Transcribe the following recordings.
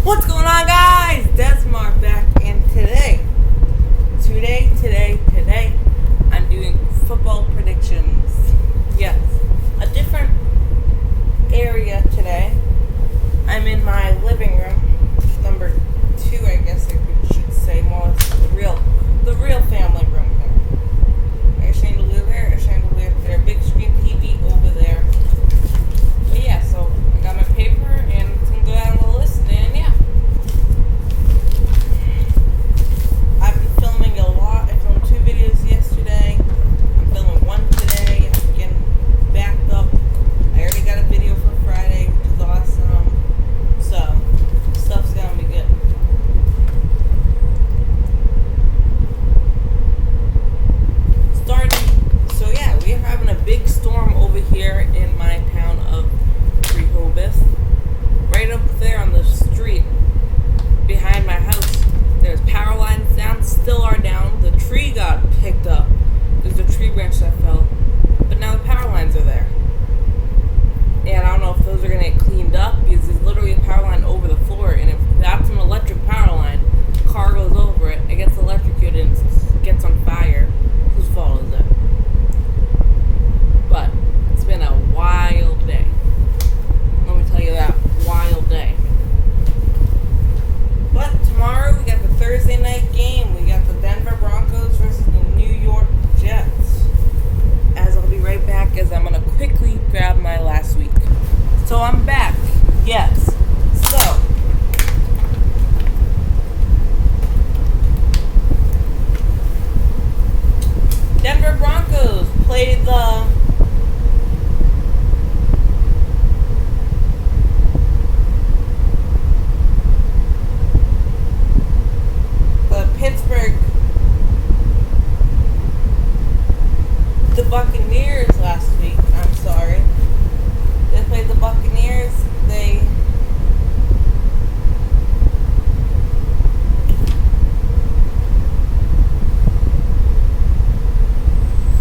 What's going on, guys? Desmar back, and today, I'm doing football predictions. Yes, a different area today. I'm in my living room, number 2, I guess I should say, more or less the real family room here. A chandelier there, a chandelier there, big screen TV over there. But yeah, so I got my paper and it's gonna go down the list, and yeah. I've been filming a lot. I filmed 2 videos yesterday. I'm filming 1 today. I'm getting backed up. I already got a video for Friday, which is awesome. So, stuff's gonna be good. So yeah, we're having a big storm over here in my town of Rehoboth. Right up there on the street behind my house, there's power lines down, still are down. The tree got picked up. There's a tree branch that fell, but now the power lines are there. And I don't know if those are going to get cleaned up, because there's literally a power line over the floor, and if that's an electric power line, car goes over it, it gets electrocuted and gets on fire. Whose fault is it? But it's been a wild day. Let me tell you that. Wild day. But tomorrow we got the Thursday night game. We got the Denver Broncos versus the New York Jets. As I'll be right back, as I'm going to quickly grab my last week. So I'm back. Yes. So, Denver Broncos played the Pittsburgh, the Buccaneers last week. I'm sorry. They played the Buccaneers. They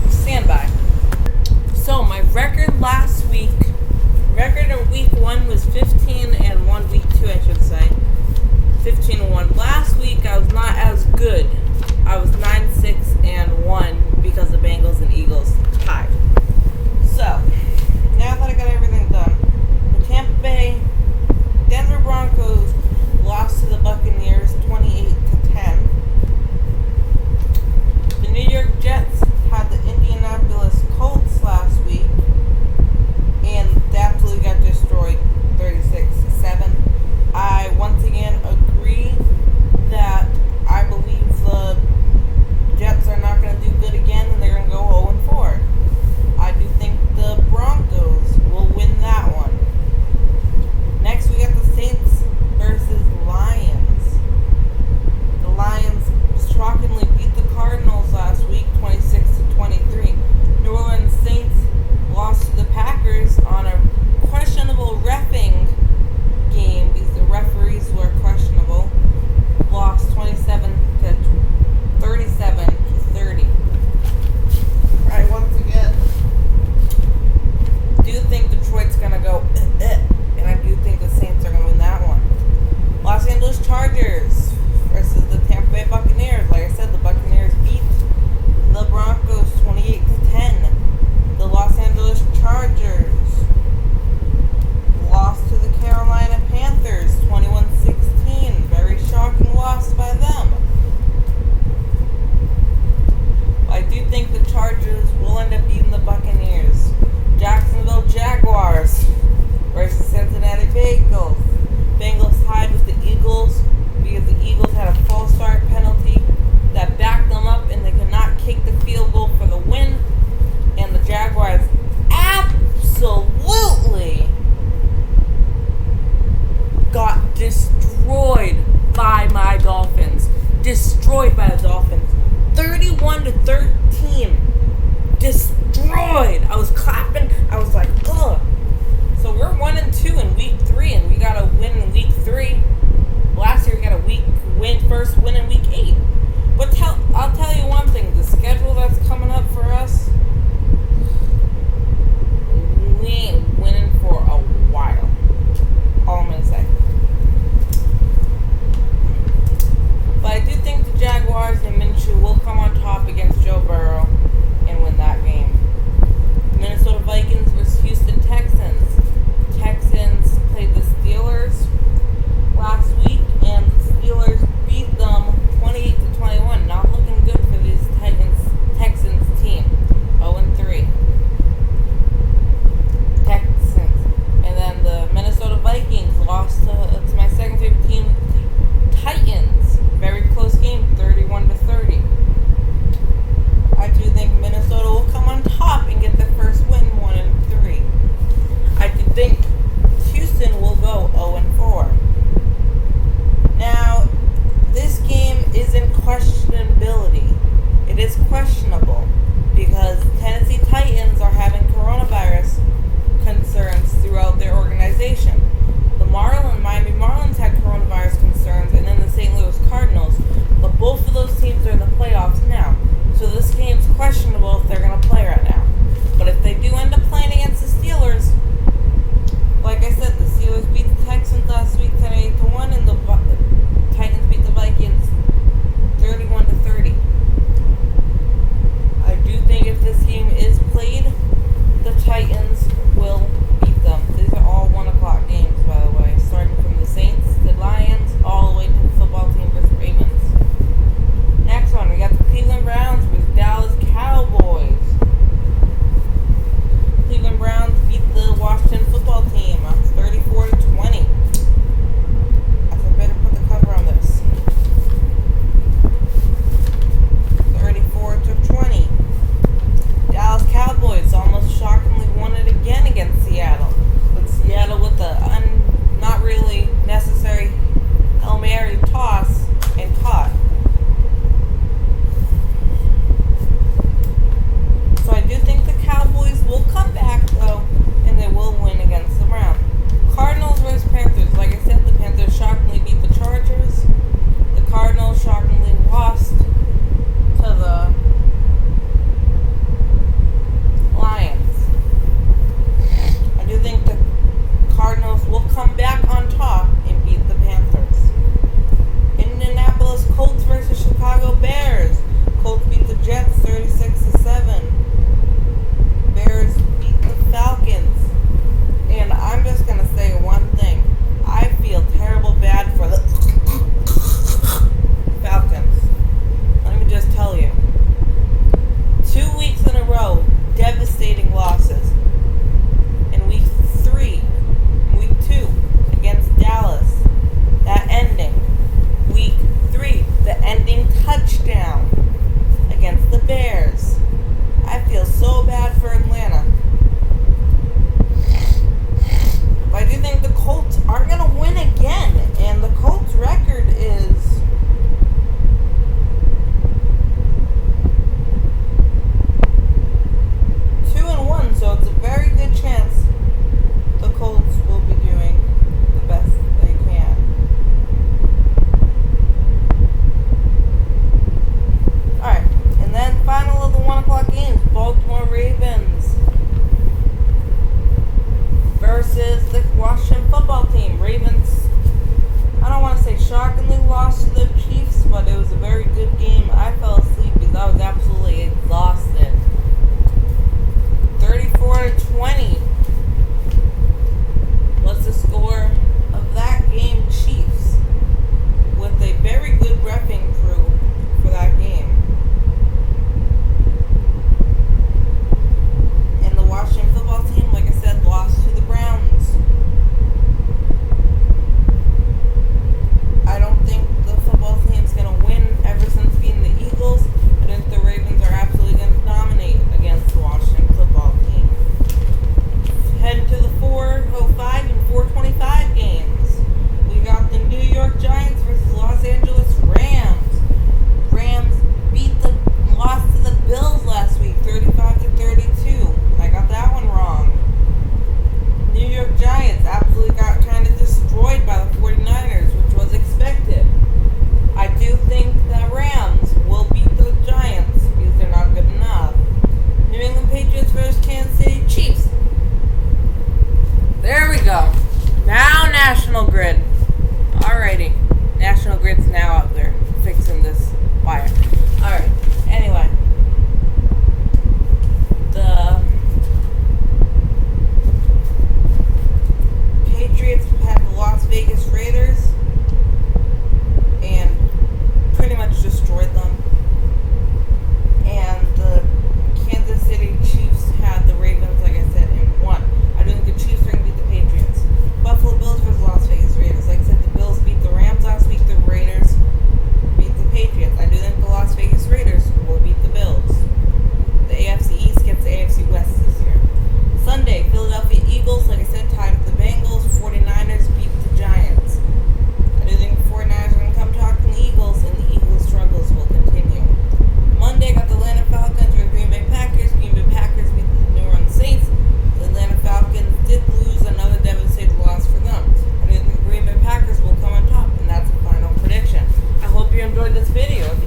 stand by. So my record in week 1 was 15-1. Week 2, I should say. 15-1. Last week I was not as good. I was 9-6-1 because the Bengals and Eagles tied. So, now that I got everything done, the Tampa Bay Denver Broncos lost to the Buccaneers 28-10. The New York Jets had the Indianapolis Colts last week, and they absolutely got destroyed 36-7. I once again agree that I believe the Jets are not going to do good again, and they're going to go 0-4. I do think the Broncos will win that one. Next, we got the Saints versus Lions. The Lions shockingly beat the Cardinals last week, 26-23. New Orleans Saints lost to the Packers on a questionable reffing game because the referees were questionable. Lost 37-30. I once again do think Detroit's gonna go and I do think the Saints are gonna win that one. Los Angeles Chargers versus the Tampa Bay Buccaneers. Like I said, the Buccaneers beat the Broncos 28-10. The Los Angeles Chargers lost to the Carolina Panthers 21-16. Very shocking loss by them. I do think the Chargers will end up beating the Buccaneers. Jacksonville Jaguars versus Cincinnati Bengals. Bengals tied with the Eagles because the Eagles had a false start penalty that backed them up and they could not kick the field goal for the win. And the Jaguars absolutely got destroyed by my Dolphins. Destroyed by the Dolphins. 31-13. Destroyed. I was clapping. I was like, ugh. So we're 1-2 in week 3, and we got a win in week 3. Last year we got a first win in week 8. But I'll tell you one thing. The schedule that's coming up for us, we ain't winning for a while. All I'm going to say. questionability. It is questionable because Tennessee Titans are having coronavirus concerns throughout their organization. The Miami Marlins had coronavirus concerns, and then the St. Louis Cardinals. But both of those teams are in the playoffs now. So this game's questionable if they're going to play right now. But if they do end up playing against the Steelers, like I said, the Steelers beat the Texans last week 10-8-1, and the Titans beat the Vikings 31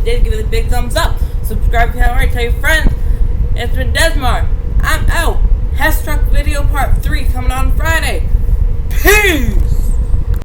you did, give it a big thumbs up. Subscribe if you haven't already. Tell your friends. It's been Desmar.